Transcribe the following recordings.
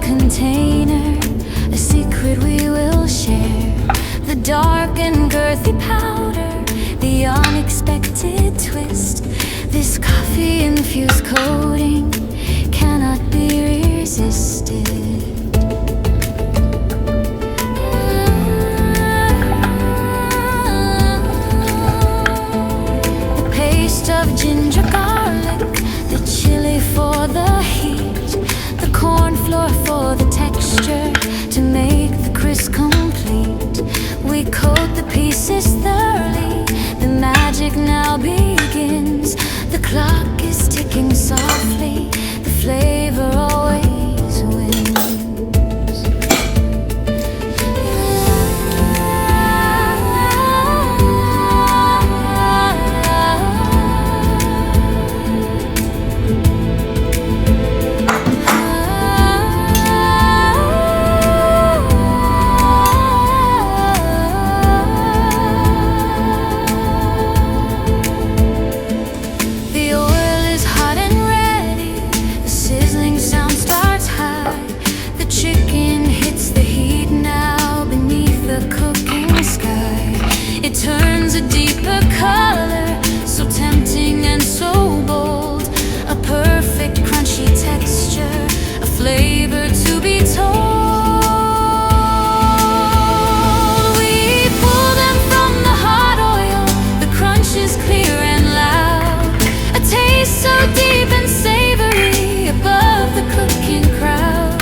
container, a secret we will share. The dark and girthy powder, the unexpected twist. This coffee-infused coating cannot be resisted. The paste of ginger garlic, the chili for the heat, the corn flour for the texture, to make the crisp complete. We coat the pieces thoroughly, the magic now begins. The clock is ticking softly, the flavor always wins. Turns a deeper color, so tempting and so bold. A perfect crunchy texture, a flavor to be told. We pull them from the hot oil, the crunch is clear and loud. A taste so deep and savory, above the cooking crowd.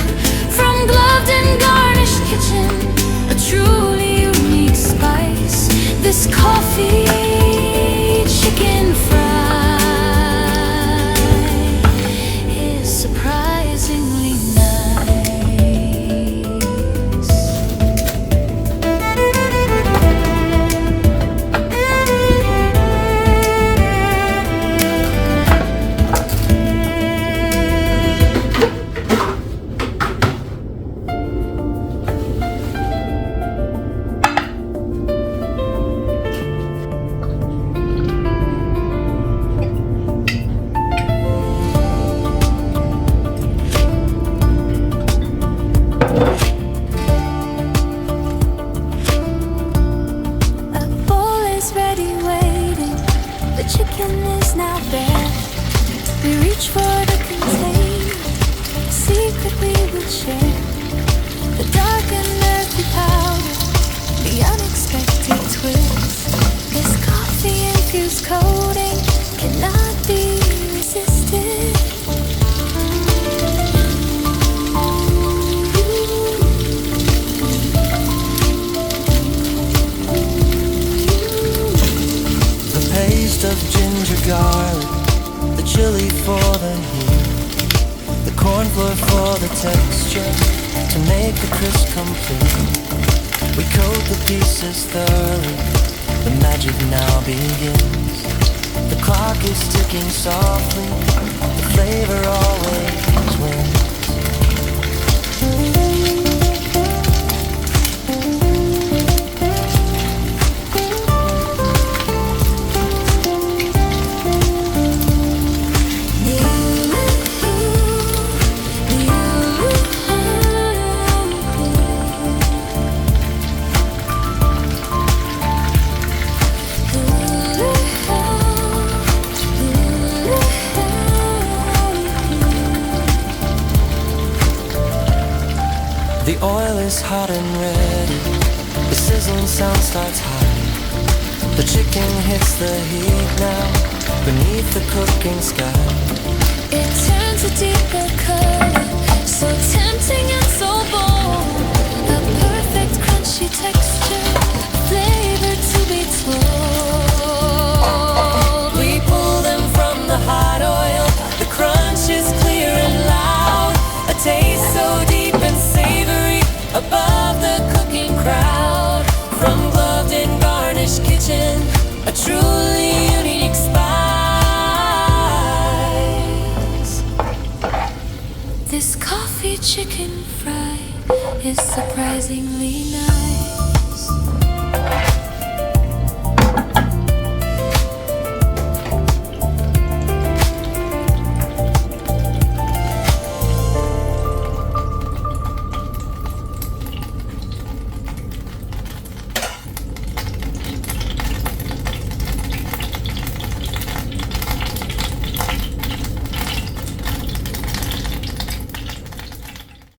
From gloved and garnished kitchen, a truly unique spice. This coffee chicken fry is surprisingly nice. Chicken is now there. We reach for the container, a secret we will share. The dark and earthy powder, the unexpected twist. This coffee-infused coating cannot be resisted. Of ginger garlic, the chili for the heat, the corn flour for the texture, to make the crisp complete. We coat the pieces thoroughly, the magic now begins. The clock is ticking softly, the flavor always wins. The oil is hot and ready, the sizzling sound starts high. The chicken hits the heat now, beneath the cooking sky. It turns a deeper color, so tempting and so bold. A perfect crunchy texture, flavor to be told. We pull them from the hot oil, the crunch is clear and loud. A taste so deep and savory, above the cooking crowd. From gloved and garnished kitchen, a truly unique spice. This coffee chicken fry is surprisingly nice.